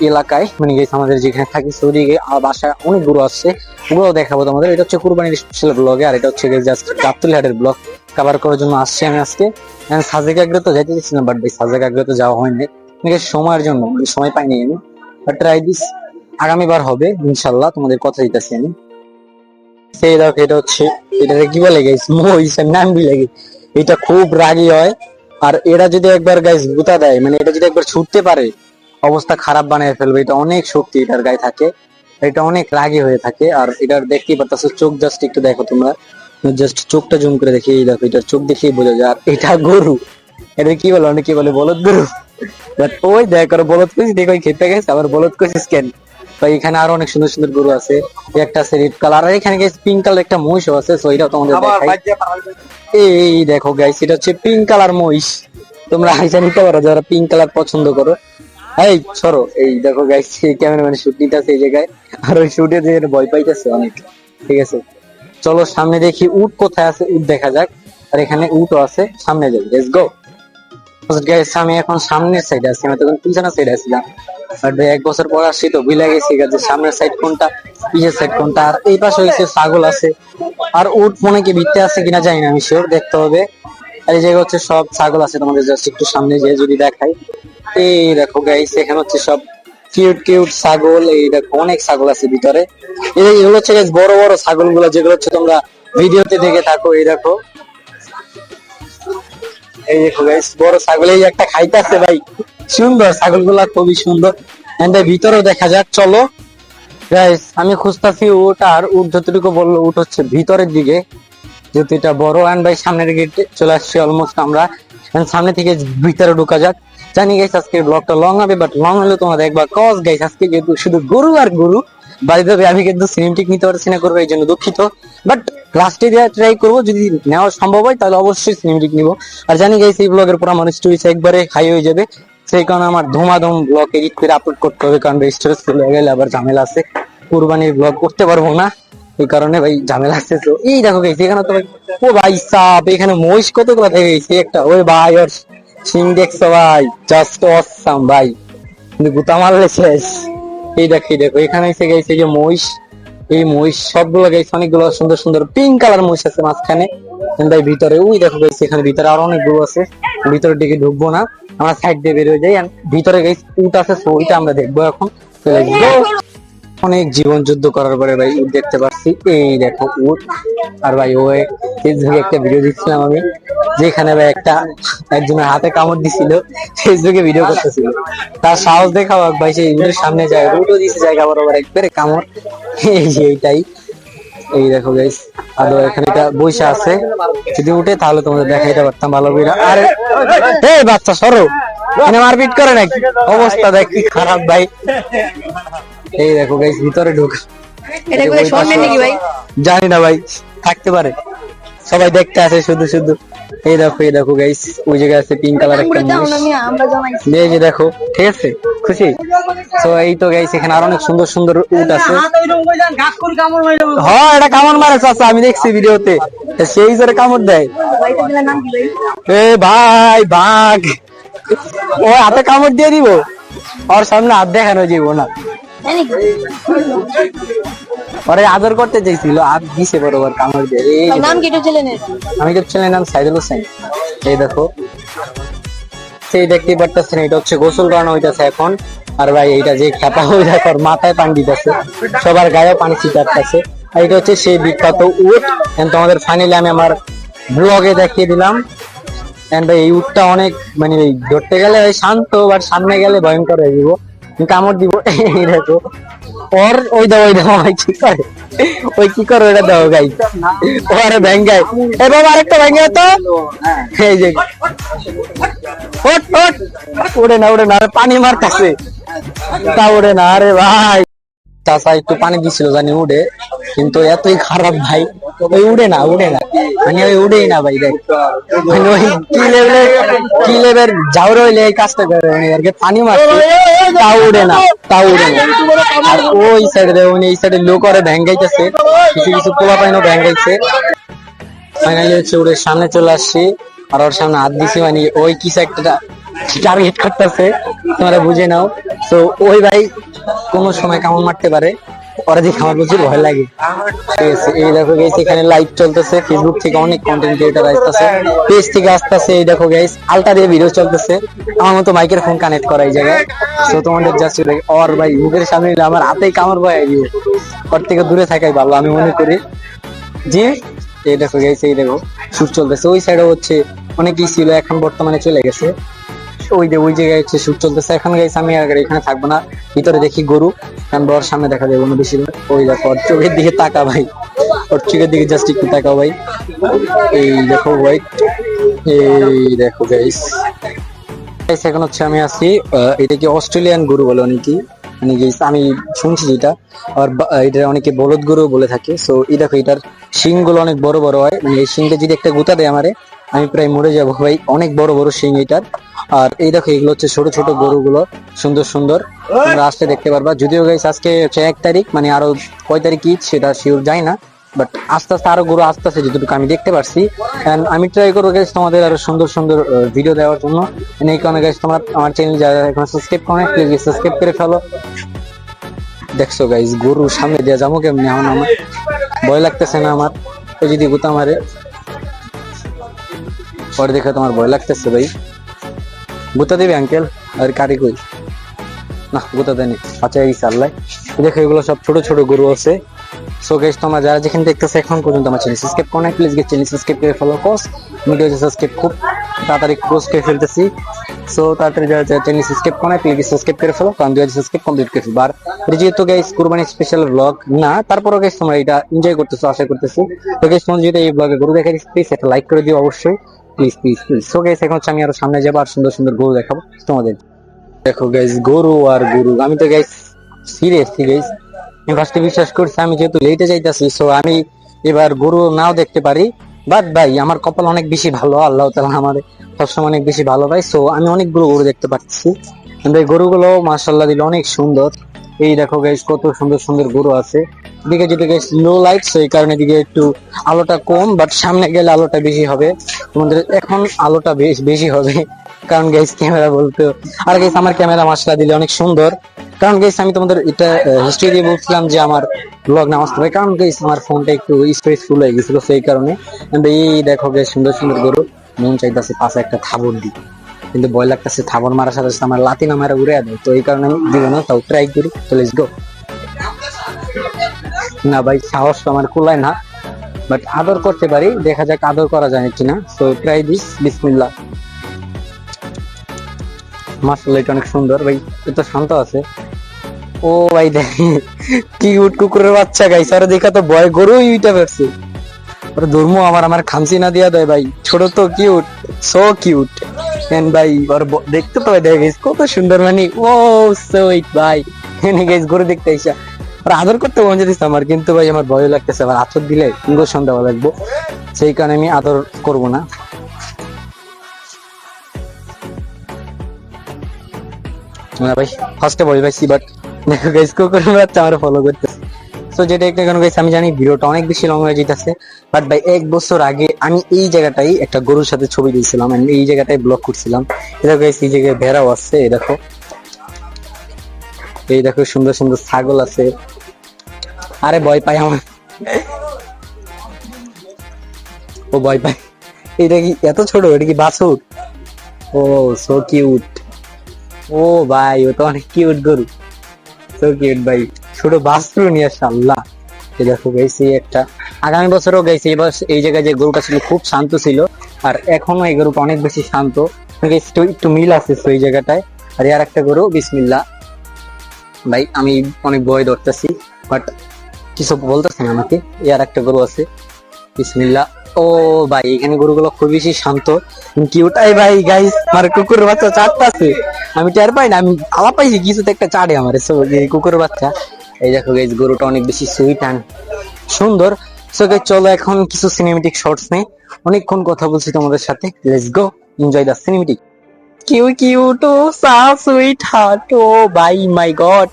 এলাকায় মানে গাইস আমাদের যেখানে থাকি সেদিকে বাসায় অনেক গরু আসছে, ওগুলোও দেখাবো তোমাদের। এটা হচ্ছে কুরবানির স্পেশাল ব্লগে, আর এটা হচ্ছে জাস্ট গাবতলী হাটের ব্লগ কভার করার জন্য আসছি আমি আজকে। সাজেকাগ্রে তো যাইতে দিচ্ছি না, বাট ভাই সাজেকাগ্রে তো যাওয়া হয়নি সময়ের জন্য, মানে সময় পাইনি আমি। বাট ট্রাই দিস, আগামীবার হবে ইনশাল্লাহ, তোমাদের কথা দিতেছি আমি। সেই দেখো এটা হচ্ছে, এটাকে কি বলে গাইস, মহিষের নাম বি লাগে। এটা খুব রাগী হয়, আর এরা যদি একবার গাইস গুতা দেয়, মানে এটা যদি একবার ছুটতে পারে অবস্থা খারাপ বানিয়ে ফেলবে। এটা অনেক শক্তি এটার গায়ে থাকে, এটা অনেক রাগী হয়ে থাকে। আর এটার দেখতেই পারতেছো চোখ, জাস্ট একটু দেখো তোমরা, জাস্ট চোখটা জুম করে দেখি, এই দেখো এটার চোখ দেখেই বোঝা যায়। আর এটা গরু, এটা কি বলে, অনেকে বলে বলদ গরু, বাট ওই দেখ আর বলদ কইছি, দেখো খেতে গেছে আবার বলদ কইছিস কেন। তো এখানে আরো অনেক সুন্দর সুন্দর গরু আছে, একটা আছে রেড কালার, আর এখানে গাইস পিঙ্ক কালার একটা মহিষও আছে, সো এটাও তোমাদের দেখাই। এই দেখো গাইস, এটা হচ্ছে পিঙ্ক কালার মহিষ, তোমরা আইসা নিতে পারো যারা পিঙ্ক কালার পছন্দ করো। এই সরো, এই দেখো গাইস এই ক্যামেরাম্যান শুট নিতেছে এই জায়গায়, আর ওই শুটে যে ভয় পাইতেছে অনেক। ঠিক আছে, চলো সামনে দেখি উট কোথায় আছে, উট দেখা যাক। আর এখানে উটও আছে, সামনে যাই, লেটস গো গাইস। আমি এখন সামনের সাইডে আছি, আমি তখন পিছনের সাইডে আছিলাম, বাট ভাই 1 বছর পর আসছি তো ভুলে গেছি যে সামনের সাইড কোনটা পিছের সাইড কোনটা। আর এই পাশে হচ্ছে ছাগল আছে, আর উট মনে কি ভিতরে আছে কিনা জানি না, আমি শিওর দেখতে হবে। আর এই জায়গায় হচ্ছে সব ছাগল আছে, তোমাদের জাস্ট একটু সামনে যেয়ে যদি দেখাই। এই দেখো গাইস, এখানে হচ্ছে সব কিউট কিউট ছাগল, এই দেখো অনেক ছাগল আছে ভিতরে। এগুলো হচ্ছে গাইস বড় বড় ছাগল গুলো, যেগুলো হচ্ছে তোমরা ভিডিওতে দেখে থাকো। এই দেখো, এই দেখো গাইস বড় ছাগল, এই একটা খাইতেছে ভাই, সুন্দর ছাগলগুলা খুবই সুন্দর। এন্ড ভিতরেও দেখা যাক, চলো গাইস। আমি খুঁজতেছি উট, আর উট যতটুকু বললো উট হচ্ছে ভিতরের দিকে, যেহেতু এটা বড়। অ্যান্ড ভাই সামনের গেটে চলে আসছি অলমোস্ট আমরা, সামনে থেকে ভিতরে ঢোকা যাক। জানি গাইস আজকে ব্লগটা লং হবে, বাট লং হলে তোমরা দেখবা, কজ গাইস আজকে যেহেতু শুধু গরু আর গরু, বাই দ্য ওয়ে আমি কিন্তু সিনেমেটিক নিতে পারছি না, করবো এই জন্য দুঃখিত। বাট লাস্টে দেওয়া ট্রাই করবো, যদি নেওয়া সম্ভব হয় তাহলে অবশ্যই সিনেমেটিক নিবো। আর জানি গাইস এই ব্লগের পর আমার স্টোরিজ একবারে হাই হয়ে যাবে, সেই কারণে আমার ধুমাধুম ব্লগ এডিট করে আপলোড করতে হবে, কারণ স্টোরেজ চলে গেলে আবার ঝামেলা আছে, কুরবানির ব্লগ করতে পারবো না, এই কারণে ভাই ঝামেলা আছে। তো এই দেখো গাইস এখানে তো ও ভাই সাপ, এখানে মহিষ কতগুলো থেকে গেছে একটা, ওই ভাই ওর সিং দেখছো ভাই, জাস্ট অসাম ভাই, কিন্তু গুতা মারলে শেষ। এই দেখো এই দেখো, এখানে এসে গেছে যে মহিষ, এই মহিষ সবগুলো গেছে, অনেকগুলো সুন্দর সুন্দর পিঙ্ক কালার মহিষ আছে মাঝখানে। ভাই ভিতরে ওই দেখো গেছে, এখানে ভিতরে আরো অনেক গরু আছে, ভিতরের দিকে ঢুকবো না, আমরা সাইড দিয়ে বের হয়ে যাই। ভিতরে গেছে উট আছে, সো ওইটা আমরা দেখবো এখন। অনেক জীবন যুদ্ধ করার পরে ভাই উট দেখতে পাচ্ছি, এই দেখো উট। আর ভাই ওই ফেসবুকে একটা ভিডিও দিচ্ছিলাম আমি, যেখানে ভাই একজনের হাতে কামড় দিছিল, ফেসবুকে ভিডিও করতেছিল, তার সাহস দেখাও ভাই, সেই উটের সামনে যায়, উটও দিচ্ছে জায়গা বরাবর একবারে কামড়। এই যে এইটাই, এই দেখো গাইস, আদৌ এখানে এটা বইসা আছে, যদি উঠে তাহলে তোমাদের দেখাইতে পারতাম ভালো করে। আরে এই বাচ্চা সরো, এখানে মারপিট করে নাকি, অবস্থা দেখ কি খারাপ ভাই। এই দেখো গাইস ভিতরে ঢুক, জানি না ভাই, থাকতে পারে, সবাই দেখতে আসে শুধু শুধু। এই দেখো গাইস, ওই জায়গায় আছে পিঙ্ক কালার একটা মহিষ। এই যে দেখো, ঠিক আছে, খুশি? তো এই তো গাইস, এখানে আরো অনেক সুন্দর সুন্দর উট আছে। হ্যাঁ, এটা কামড় মারে চাচা, আমি দেখছি ভিডিওতে, সেই জোরে কামড় দেয়। এ ভাই, বাঘ, ও হাতে কামড় দিয়ে দিব, ওর সামনে হাত দেখানো যাবো না। ওরে আদর করতে চাইছিল, আর দিছে বরাবর কামড় দিয়ে। এই যে নাম কি এটা ছেলেনের? আমি তো ছেলের নাম সাইদুল হোসেন। এই দেখো, সেই দেখতে পারতেছেন, এটা হচ্ছে গোসল করানো হইতাছে এখন। আর ভাই, এইটা যে খেপা হয়ে যায়, ওর মাথায় পানি দিতেছে, সবার গায়ে পানি ছিটাচ্ছে। আর এটা হচ্ছে সেই বিখ্যাত উট। তোমাদের ফাইনালি আমি আমার ব্লগে দেখিয়ে দিলাম। এন্ড ভাই, এই উটটা অনেক, মানে ধরতে গেলে শান্ত, বাট সামনে গেলে ভয়ঙ্কর হয়ে যাব, কামড় দিব। এই দেখো, ওর ওই দাও ভাই, কি করে ওই, কি করে ওটা দাও গাই, ওরে ভেঙ্গাই। এ বাবা, আরেকটা ভেঙ্গাই তো। এই যে ওট ওট, উড়ে না উড়ে না, আরে পানি মারতাছে, তা উড়ে না। আরে ভাই, চাচা একটু পানি দিছিল জানি উড়ে, কিন্তু এতই খারাপ ভাই, ওই উড়ে না মানে ওই উড়েই না ভাই। দেখ, মানে ওই কি লেভেল যাওয়ার হইলে এই কাজটা করে, উনি আর কি পানি মারছে, তা উড়ে না। আর ওই সাইডে উনি এই সাইডে লো করে ভেঙ্গাইতেছে, কিছু কিছু পোলা পাইনও ভেঙ্গাইছে। ফাইনালি হচ্ছে ওর সামনে চলে আসছি, আর ওর সামনে হাত দিছি, মানে ওই কিছু একটা টার্গেট করতেছে, তোমরা বুঝে নাও। তো ওই ভাই কোনো সময় কামড় মারতে পারে, ওরা দেখে আমার প্রচুর ভয় লাগে। ঠিক আছে, এই দেখো গাইস, এখানে লাইভ চলতেছে, ফেসবুক থেকে অনেক কন্টেন্ট ক্রিয়েটর আসতেছে, পেজ থেকে আসতেছে। এই দেখো গাইস, আলটা দিয়ে ভিডিও চলতেছে, আমার মতো মাইকের ফোন কানেক্ট করা এই জায়গায়। তো তোমাদের জাস্ট ওর ভাই মুখের সামনে আমার হাতেই কামড় ভয় দিয়ে, ওর থেকে দূরে থাকাই ভালো আমি মনে করি। জি, এই দেখো গাইস, এই দেখো শুট চলতেছে, ওই সাইডে হচ্ছে অনেকই ছিল, এখন বর্তমানে চলে গেছে। ওই জায়গায় হচ্ছে শুট চলতেছে এখন গাইস। আমি আর এখানে থাকবো না, ভিতরে দেখি গরু, কারণ ওর সামনে দেখা যাবে না বেশি। ওই দেখো, ওর চোখের দিকে তাকা ভাই, ওর চোখের দিকে জাস্ট একটু তাকাও ভাই। এই দেখো ভাই, এই দেখো গাইস, এখন হচ্ছে আমি আছি, এটাকে অস্ট্রেলিয়ান গরু বলে অনেকেই, মানে আমি শুনছি যেটা, আর এটা অনেকে বলদ গরু বলে থাকে। সো এই দেখো, এটার শিং গুলো অনেক বড় বড় হয়, মানে এই শিংটা যদি একটা গুতা দেয় আমারে, আমি প্রায় মরে যাবো ভাই, অনেক বড় বড় শিং এটার। আর এই দেখো, এগুলো হচ্ছে ছোট ছোট গরুগুলো, সুন্দর সুন্দর, তোমরা আসতে দেখতে পারবা। যদিও গাইস আজকে হচ্ছে 1 তারিখ, মানে আরো কয় তারিখ ঈদ সেটা শিওর যাই না, বাট আস্তে আস্তে আরো গরু আসতেছে যতটুকু আমি দেখতে পারছি। আমি ট্রাই করবো গাইস তোমাদের আরো সুন্দর সুন্দর ভিডিও দেওয়ার জন্য। এই কারণে গাইস, তোমরা আমার চ্যানেল যারা এখন সাবস্ক্রাইব করে না, প্লিজ সাবস্ক্রাইব করে ফেলো। দেখছো গাইস, গরু সামনে দিয়ে যাবো কেমনি, এখন আমার ভয় লাগতেছে না আমার, তো যদি গুতা মারে পরে দেখে তোমার ভয় লাগতেছে ভাই। গুতা দিবে আঙ্কেল? আর কারি কই না, গুতা দেয়নি, আচ্ছা এই সাল্লাই। দেখো, এগুলো সব ছোট ছোট গরু আছে। সো গাইস, তোমরা যারা যেখানে দেখতেছো এখন পর্যন্ত আমার চ্যানেল সাবস্ক্রাইব করো না, প্লিজ গিয়ে চ্যানেল সাবস্ক্রাইব করে ফলো করো। ভিডিও সাবস্ক্রাইব খুব তাড়াতাড়ি ক্লোজ করে ফেলতেছি। সো তাড়াতাড়ি যারা চ্যানেল সাবস্ক্রাইব করো না, প্লিজ সাবস্ক্রাইব করে ফেলো, কারণ 2000 সাবস্ক্রাইব কমপ্লিট করে ফেলবো। আর যেহেতু গাইস কুরবানি স্পেশাল ব্লগ না, তারপরও গাইস তোমরা এটা এনজয় করতেছো আশা করতেছি। তো গাইস, তোমরা যদি এই ব্লগে গরু দেখাই প্লিজ একটা লাইক করে দিও অবশ্যই, please please please. So guys, এখন হচ্ছে আমি আরো সামনে যাবো, আর সুন্দর সুন্দর গরু দেখাবো তোমাদের। দেখো গাইস, গরু আর গরু, আমি তো গাইস সিরিয়াসলি গাইস, আমি ফার্স্টে বিশ্বাস করছি আমি যেহেতু লেটে যাইতাছি, সো আমি এবার গরু নাও দেখতে পারি। বাট ভাই, আমার কপাল অনেক বেশি ভালো, আল্লাহ তাআলা আমার সবসময় অনেক বেশি ভালো পাই। সো আমি অনেকগুলো গরু দেখতে পাচ্ছি, কিন্তু এই গরুগুলো মাশাআল্লাহ দিলে অনেক সুন্দর। এই দেখো গাইস, কত সুন্দর সুন্দর গরু আছে। এদিকে যদি গাইস লো লাইট, সো এই কারণে দিকে একটু আলোটা কম, বাট সামনে গেলে আলোটা বেশি হবে। তোমাদের এখন আলোটা বেশি হবে, কারণ গাইস ক্যামেরা বলতে, আর গাইস আমার ক্যামেরা মাশাআল্লাহ দিলে অনেক সুন্দর। কারণ গাইস, আমি তোমাদের এটা হিস্ট্রি দিয়ে বলছিলাম যে আমার ব্লগ নামাজ পড়ে, কারণ গাইস আমার ফোনটা একটু স্পেস ফুল হয়ে গেছিল, সেই কারণে। এই দেখো গাইস, সুন্দর সুন্দর গরু, মন চাইতেছে পাশে একটা থাবর দিই, কিন্তু ভয় লাগতেছে থাবর মারার সাথে সাথে আমার লাতি না মারা উড়ে দেয়, তো এই কারণে আমি দিব না, তাও ট্রাই করি। তো লেটস গো। না ভাই, সাহস তো আমার কুলায় না, বাট আদর করতে পারি, দেখা যাক আদর করা যায় কিনা। সো ট্রাই দিস, বিসমিল্লাহ। মাশাআল্লাহ, এটা অনেক সুন্দর ভাই, এটা শান্ত আছে। ও ভাই দেখ, কিউট কুকুরের বাচ্চা গাইস, আর দেখা তো ভয় গরুই উইটা পড়ছে। ওর ধর্ম আমার খামসি না দিয়া দেয় ভাই, ছোট তো কিউট, সো কিউট। এন্ড ভাই ওর দেখতে তো দেখ গাইস কত সুন্দর, মানে ও সুইট ভাই। এনে গাইস গরু দেখতে আইসা আর আদর করতে মন যেতেছে আমার, কিন্তু ভাই আমার ভয় লাগতেছে, আবার আদর দিলে সন্ধ্যা লাগবো, সেই কারণে আমি আদর করবো না। না ভাই ফার্স্টে ভয় পাইছি, বাট দেখো গাইস কুকুরের বাচ্চা আমার ফলো করতেছে। তো যেটা একটা কারণ গাইস আমি জানি ভিডিওটা অনেক বেশি লং হয়ে যেতেছে, বাট ভাই 1 বছর আগে আমি এই জায়গাটাই একটা গরুর সাথে ছবি দিয়েছিলাম, and এই জায়গাটাই ব্লগ করছিলাম। এটা গাইস এই জায়গায় ভেড়াও আছে, এই দেখো, এই দেখো সুন্দর সুন্দর ছাগল আছে। আরে ভয় পাই আমার, ও ভয় পাই। এটা কি এত ছোট, এটা কি বাছুর? ও সো কিউট। ও ভাই ও তো অনেক কিউট গরু, সো কিউট ভাই, ছোট বাছুর নিয়ে আসছে আল্লাহ। এই দেখো গাইস এই একটা, আগামী বছরও গাইস এই জায়গায় যে গরুটা ছিল খুব শান্ত ছিল, আর এখনো এই গরুটা অনেক বেশি শান্ত। গাইস একটু মিল আছে তো এই জায়গাটায়। আর আর একটা গরু, বিসমিল্লাহ। ভাই আমি অনেক ভয় ধরতেছি, বাট কিছু বলতেছে না আমাকে। আর একটা গরু আছে, বিসমিল্লাহ। ও ভাই এখানে গরুগুলো খুব বেশি শান্ত, কিউট। এই ভাই গাইস আমার কুকুরের বাচ্চা চারটা আছে, আমি টের পাই না, আমি আলাপ পাইছি কিছুতে একটা চাড়ে আমার এই কুকুরের বাচ্চা। এই দেখো গাইস গরুটা অনেক বেশি সুইট অ্যান্ড সুন্দর। সো গাইস চলো এখন কিছু সিনেমেটিক শর্টস নেই, অনেকক্ষণ কথা বলছি তোমাদের সাথে, let's go enjoy the cinematic. কিউ কিউট ও সা সুইট হার্ট, ও ভাই মাই গড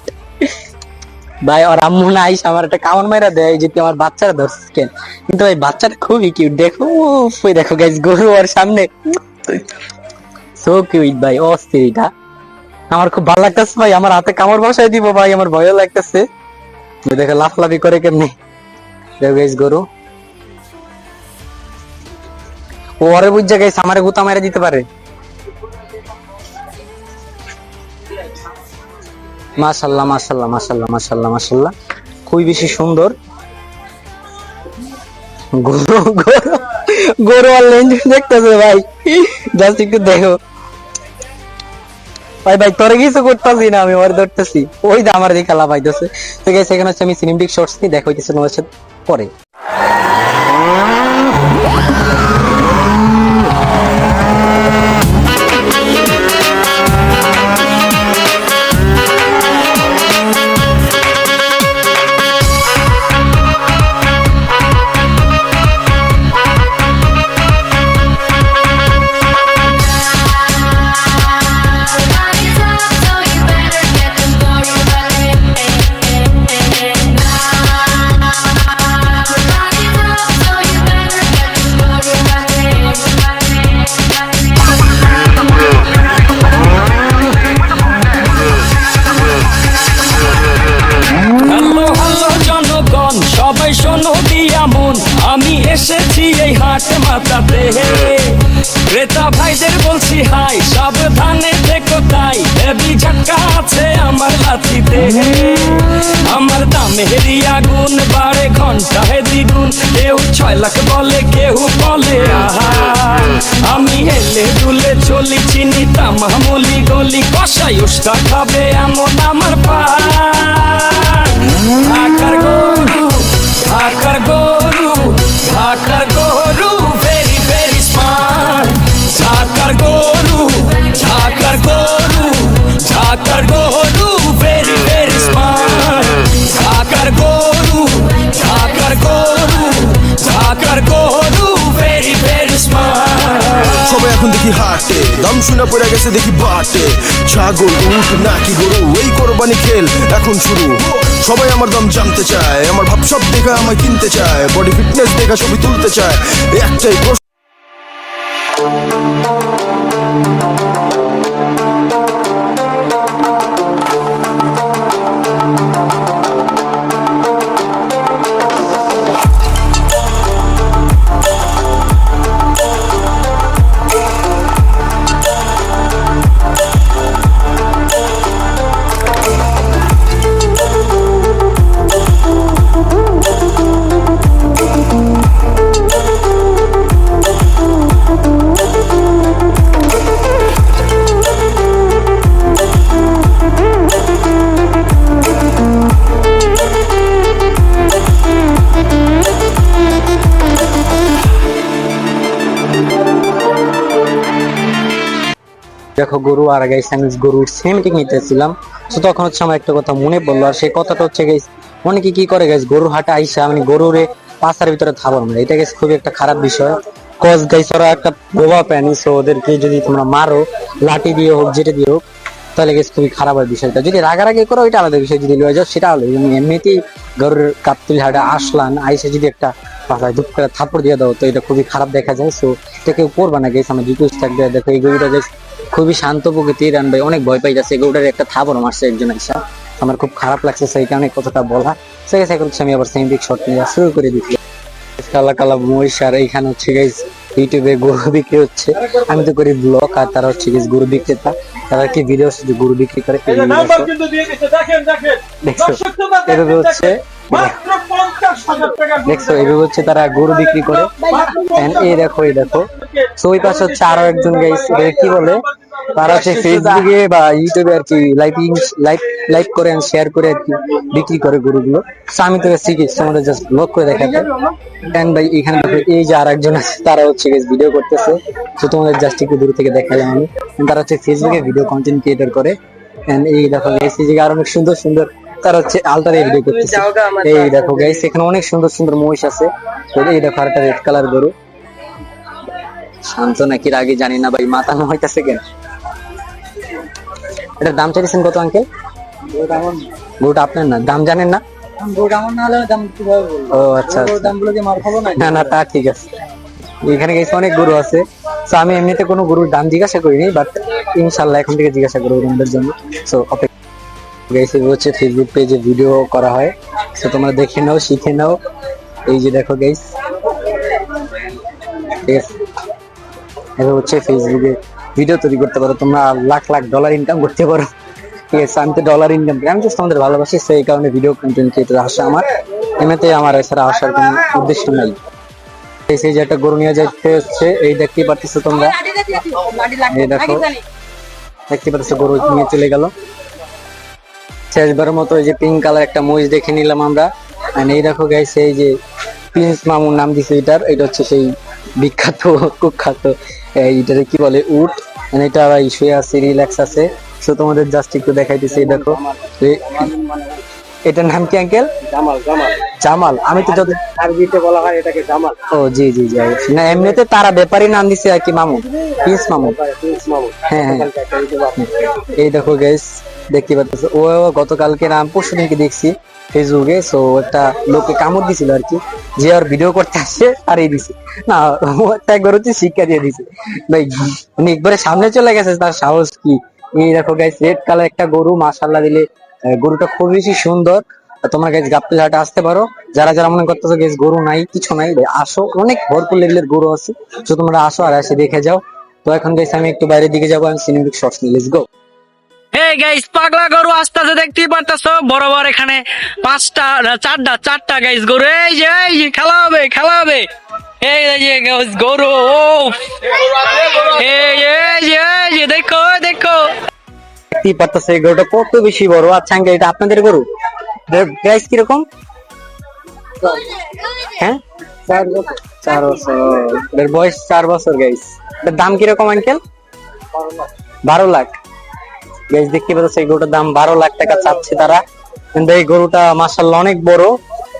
ভাই। আর আম্মু না আইসা আমার একটা কামড় মাইরা দেয় যে তুই আমার বাচ্চারা ধরছিস কেন, কিন্তু ভাই বাচ্চাটা খুবই কিউট। দেখো ওই দেখো গাইস গরু ওর সামনে, সো কিউট ভাই, অস্থির। এটা আমার খুব ভালো লাগতেছে ভাই, আমার হাতে কামড় বসাই দিব ভাই, আমার ভয়ও লাগতেছে। দেখো লাফলাফি করে কেমনি। দেখো গাইস গরু, ওরে বুঝছে গাইস আমারে গুতা মেরে দিতে পারে। মাশাআল্লাহ মাশাআল্লাহ মাশাআল্লাহ মাশাআল্লাহ মাশাআল্লাহ, খুবই বেশি সুন্দর গরু। গরু গরু আর লেঞ্জ দেখতেছে ভাই, জাস্ট একটু দেখো ভাই। ভাই তোরে কিছু করতেছি না, আমি ওর ধরতেছি, ওই যে আমার দিকে খেলা পাইতেছে। তো গাইস এখানে হচ্ছে আমি সিনেমেটিক শর্টস নিয়ে দেখা হইতেছে তোমাদের সাথে পরে। হ্যালো হ্যালো জনগণ, সবাই শোনো দিয়া মন, আমি এসেছি এই হাট মাতাতে। ক্রেতা ভাইদের বলছি হাই, সাবধানে থেকো তাই, হেভি ঝাক্কা আছে আমার লাঠিতে। আমার দামেরই আগুন বাড়ে ঘন্টায় দ্বিগুণ, কেউ 6 লাখ বলে, কেউ বলে আহা। আমি হেলে দুলে চলি, চিনি তামামুলি গলি, কষাই উষ্টা খাবে এমন আমার পা। ঢাকার গরু, ঢাকার গরু, ঢাকার গরু, ভেরি ভেরি স্মার্ট। ঢাকার গরু, ঢাকার গরু, ঢাকার গরু, ভেরি ভেরি স্মার্ট। ঢাকার গরু, ঢাকার গরু, ঢাকার গরু, ভেরি ভেরি স্মার্ট। সবাই এখন দেখি হাটে, দাম শুনে পড়ে গেছে দেখি বাটে। ছাগল উট নাকি গরু, এই কোরবানি খেল এখন শুরু। সবাই আমার দাম জানতে চায়, আমার ভাব সব দেখা আমায় কিনতে চায়, বডি ফিটনেস দেখা ছবি তুলতে চায়, একটাই প্রশ্ন। দেখো গরু, আর গাইস আমি গরুর সিনেমেটিক নিতেছিলাম, তো তখন হচ্ছে আমার একটা কথা মনে পড়লো, আর সেই কথাটা হচ্ছে গাইস অনেকে কি করে গাইস গরুর হাটে আইসা মানে গরুরে পাশার ভিতরে থাবার না, এটা গাইস খুবই একটা খারাপ বিষয়। কজ গাইস ওরা একটা বোবা প্রাণী, সো ওদেরকে যদি তোমরা মারো লাঠি দিয়ে হোক যেটা দিয়ে হোক, তাহলে গেছে খুবই খারাপ হয় বিষয়টা। যদি রাগারাগি করো এটা আলাদা বিষয়, যদি লয়ে যাও সেটা হলো। এমনিতেই গরুর গাবতলি হাটে আসলান, আইসে যদি একটা পাশায় ধূপ করে থাপ্পড় দিয়ে দাও তো এটা খুবই খারাপ দেখা যায়। সো এটা কেউ করবা না গেছে, আমার রিকোয়েস্ট থাকবে। দেখো এই গরুটা গেছে খুবই শান্ত প্রকৃতির, ভাই অনেক ভয় পাই যাচ্ছে। গরুটার একটা থাপড় মারছে একজন আইসা, আমার খুব খারাপ লাগছে সেই কারণে কথাটা বলা। সে গেছে এখন আমি আবার সেন্টিক শট নিয়ে শুরু করে দিচ্ছি। কালা কালা মহিষ, আর এইখানে হচ্ছে গাইস ইউটিউবে গরু বিক্রি হচ্ছে। আমি তো করি ব্লগ, আর তারা হচ্ছে গাইস গরু বিক্রেতা, তারা কি ভিডিও গরু বিক্রি করে। দেখছো এভাবে হচ্ছে, দেখছো এভাবে হচ্ছে তারা গরু বিক্রি করে। এই দেখো এই দেখো। তো ওই পাশে হচ্ছে আরো একজন গাইস, কি বলে তারা হচ্ছে ফেসবুকে বা ইউটিউবে আর কি লাইভ করে শেয়ার করে আর কি বিক্রি করে গরুগুলো। তো আমি তো শিখি তোমাদের জাস্ট ব্লগ করে দেখাতে। এন্ড ভাই এখানে দেখো এই যে আরেকজন আছে, তারা হচ্ছে ভিডিও করতেছে। তো তোমাদের জাস্ট একটু দূর থেকে দেখালাম আমি। তারা হচ্ছে ফেসবুকে ভিডিও কন্টেন্ট ক্রিয়েটর করে। এন্ড এই দেখো গাইস এই জায়গা আর অনেক সুন্দর সুন্দর তারা হচ্ছে আলতারে ভিডিও করতেছে। এই দেখো গাইস এখানে অনেক সুন্দর সুন্দর মহিষ আছে। তো এই দেখো আরেকটা রেড কালার গরু, শান্ত নাকি রাগি জানি না ভাই, মাথা না হইতাছে কেন। এটার দাম চাইছেন কত আঙ্কেল? গরুটা আপনার না, দাম জানেন না? ও আচ্ছা, না না তা ঠিক আছে। এখানে গেছে অনেক গরু আছে। তো আমি এমনিতে কোনো গরুর দাম জিজ্ঞাসা করিনি, বাট ইনশাল্লাহ এখন থেকে জিজ্ঞাসা করবো তোমাদের জন্য। তো অপেক্ষা হচ্ছে ফেসবুক পেজে ভিডিও করা হয়, তো তোমরা দেখে নাও, শিখে নাও। এই যে দেখো গাইস, ঠিক আছে, এটা হচ্ছে ফেসবুকে ভিডিও তৈরি করতে পারো তোমরা, লাখ লাখ ডলার ইনকাম করতে পারো। ঠিক আছে, আমি তো ডলার ইনকাম করি, আমি জাস্ট তোমাদের ভালোবাসি, সেই কারণে ভিডিও কন্টেন্ট ক্রিয়েটর আসা আমার, এমনিতে আমার এছাড়া আসার কোনো উদ্দেশ্য নাই। সেই যে একটা গরু নিয়ে যাইতে হচ্ছে, এই দেখতেই পারতেছো তোমরা, এই দেখো দেখতে পাচ্ছ গরু নিয়ে চলে গেল। শেষবারের মতো এই যে পিঙ্ক কালার একটা মহিষ দেখে নিলাম আমরা। আর এই দেখো গাইস এই যে প্রিন্স মামুর নাম দিছে এটার, এটা হচ্ছে সেই বিখ্যাত কুখ্যাত এইটারে কি বলে উট। এটা শুয়ে আছে, রিল্যাক্স আছে। তো তোমাদের জাস্ট একটু দেখাইতেছি, এই দেখো এটার নাম কি আঙ্কেল? জামাল। আমি তো যত আরবিতে বলা হয় এটাকে জামাল। ও জি জি জি, না এমনিতে তারা ব্যাপারী নাম দিছে আর কি, মামু, প্রিন্স মামু। হ্যাঁ হ্যাঁ, এই দেখো গাইস দেখতে পাচ্ছ, ও গতকালকে নাম পরশু দিনকে দেখছি ফেসবুকে। সো একটা লোকে কামড় দিছিল আর কি, যে আর ভিডিও করতে আসছে আর এই দিছে না, ও একটা একবার হচ্ছে শিক্ষা দিয়ে দিছে ভাই, মানে একবারে সামনে চলে গেছে, তার সাহস কি। এই দেখো গাইস রেড কালার একটা গরু, মাশাআল্লাহ দিলে গরুটা খুব বেশি সুন্দর। তোমরা গাইস গাবতলী হাটে আসতে পারো, যারা যারা মনে করতেছো গাইস গরু নাই কিছু নাই, ভাই আসো, অনেক ভরপুর লেভেলের গরু আছে। তো তোমরা আসো আর এসে দেখে যাও। তো এখন গাইস আমি একটু বাইরের দিকে যাবো, আমি সিনেমেটিক শর্টস নিয়ে, লেটস গো। এই গাইস পাগলা গরু আসতেছে, দেখতেই পারতেছো, বরাবর এখানে পাঁচটা না চারটা গাইস গরু। এই যে খেলা হবে খেলা হবে। এই যে guys, গরু, ও এই যে দেখো দেখো, দেখতেই পারতেছো এই গরুটা কত বেশি বড়। আচ্ছা আঙ্কেল এটা আপনাদের গরু, প্রাইস কিরকম? হ্যাঁ 4 বছর, এর বয়স 4 বছর গাইস। এর দাম কিরকম আঙ্কেল? 12 লাখ গাইস। দেখতে পাচ্ছ এই গরুটার দাম 12 লাখ টাকা চাচ্ছে তারা। কিন্তু এই গরুটা মাশাআল্লাহ অনেক বড়,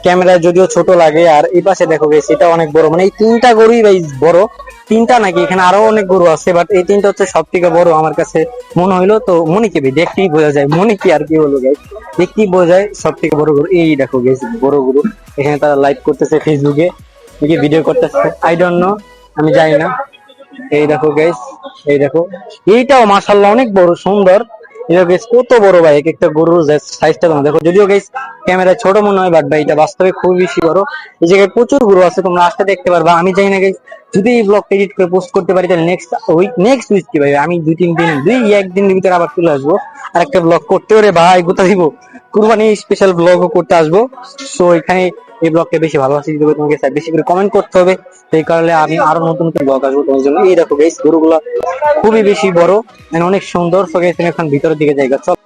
ক্যামেরায় যদিও ছোট লাগে। আর এই পাশে দেখো গাইস এটা অনেক বড়, মানে এই তিনটা গরুই গাইস বড়। তিনটা নাকি, এখানে আরো অনেক গরু আছে, বাট এই তিনটা হচ্ছে সব থেকে বড় আমার কাছে মনে হইলো। তো মনে কি ভাই, দেখতেই বোঝা যায়, মনে কি আর কি হলো গাইস, দেখতেই বোঝা যায় সব থেকে বড় গরু। এই দেখো গাইস বড় গরু, এখানে তারা লাইভ করতেছে ফেসবুকে, নাকি ভিডিও করতেছে, আই ডোন্ট নো, আমি জানি না। এই দেখো গাইস, এই দেখো এইটাও মাশাআল্লাহ অনেক বড় সুন্দর। এটা গাইস কত বড় ভাই, এক একটা গরুর সাইজটা তোমরা দেখো, যদিও গাইস ক্যামেরায় ছোট মনে হয়, বাট ভাই এটা বাস্তবে খুব বেশি বড়। এই জায়গায় প্রচুর গরু আছে, তোমরা আসতে দেখতে পারবা। আমি জানি না গাইস, যদি এই ব্লগ এডিট করে পোস্ট করতে পারি তাহলে নেক্সট উইক কি ভাই, আমি 2-3 দিনের ভিতরে আবার চলে আসবো আর একটা ব্লগ করতে। ওরে ভাই কোথা দিব, কুরবানি স্পেশাল ব্লগও করতে আসবো। সো এখানে এই ব্লগকে বেশি ভালোবাসি দিতে হবে, তোমাকে বেশি করে কমেন্ট করতে হবে। সেই কারণে আমি আরো নতুন নতুন ব্লগ আসবো তোমার জন্য। এই দেখো গাইস গরুগুলো খুবই বেশি বড়, মানে অনেক সুন্দর। সো গাইস এখন ভিতরের দিকে জায়গা, চল।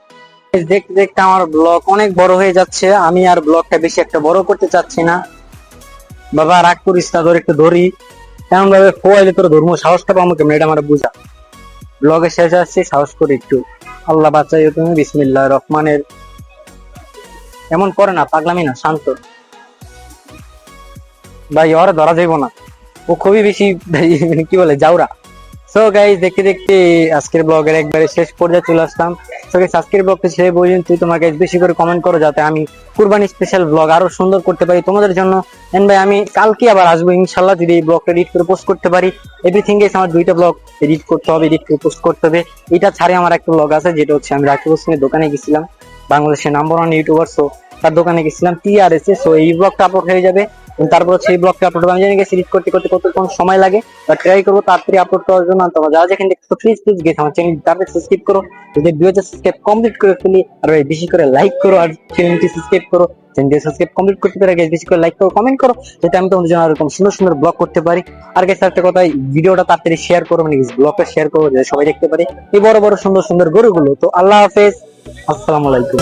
দেখতে দেখতে আমার ব্লগ অনেক বড় হয়ে যাচ্ছে, আমি আর ব্লগটা বেশি একটা বড় করতে চাচ্ছি না। বাবা রাগ করিস না, ধর একটু ধরি, এমন ভাবে খোয়াইলে তোর ধর্ম সাহস পাবো আমাকে, এটা আমার বুঝা। ব্লগে শেষ আসছে, সাহস করে একটু, আল্লাহ বাঁচাইও তুমি, বিসমিল্লাহির রহমানের। এমন করে না, পাগলামি না, শান্ত ভাই, ওরা ধরা যাইব না, ও খুবই বেশি কি বলে জাউরা। সো গাইস, দেখতে দেখতে আজকের ব্লগের একবারে শেষ পর্যায়ে চলে আসলাম। সো গাইস, আজকের ব্লগটা শেষ পর্যন্ত তোমরা গাইস বেশি করে কমেন্ট করো যাতে আমি কুরবানি স্পেশাল ব্লগ আরো সুন্দর করতে পারি তোমাদের জন্য। এন্ড ভাই আমি কালকে আবার আসবো ইনশাআল্লাহ, যদি এই ব্লগটা এডিট করে পোস্ট করতে পারি। এভরিথিং গাইস, আমার 2টা ব্লগ এডিট করতে হবে, এডিট করে পোস্ট করতে হবে। এটা ছাড়ে আমার একটা ব্লগ আছে, যেটা হচ্ছে আমি রাকিব হোসেনের দোকানে গেছিলাম, বাংলাদেশের নাম্বার 1 ইউটিউবার। সো তার দোকানে গেছিলাম TRS এ। সো এই ব্লগটা আপলোড হয়ে যাবে, তারপর হচ্ছে এই ব্লগটা আপলোড হবে। আমি জানি গেছি এডিট করতে করতে কতক্ষণ সময় লাগে, বা ট্রাই করবো তাড়াতাড়ি আপলোড করার জন্য। তোমরা যারা যেখানে দেখছো প্লিজ গেছে আমার চ্যানেল তাড়াতাড়ি সাবস্ক্রাইব করো, যদি 2000 সাবস্ক্রাইব কমপ্লিট করে ফেলি। আর ভাই বেশি করে লাইক করো, আর চ্যানেলটি সাবস্ক্রাইব করো। চ্যানেলটি সাবস্ক্রাইব কমপ্লিট করতে পারে গেছে, বেশি করে লাইক করো, কমেন্ট করো, যাতে আমি তোমাদের জন্য এরকম সুন্দর সুন্দর ব্লগ করতে পারি। আর গেছে একটা কথা, ভিডিওটা তাড়াতাড়ি শেয়ার করো, মানে ব্লগটা শেয়ার করো যাতে সবাই দেখতে পারে এই বড় বড় সুন্দর সুন্দর গরুগুলো। তো আল্লাহ হাফেজ, আসসালামু আলাইকুম।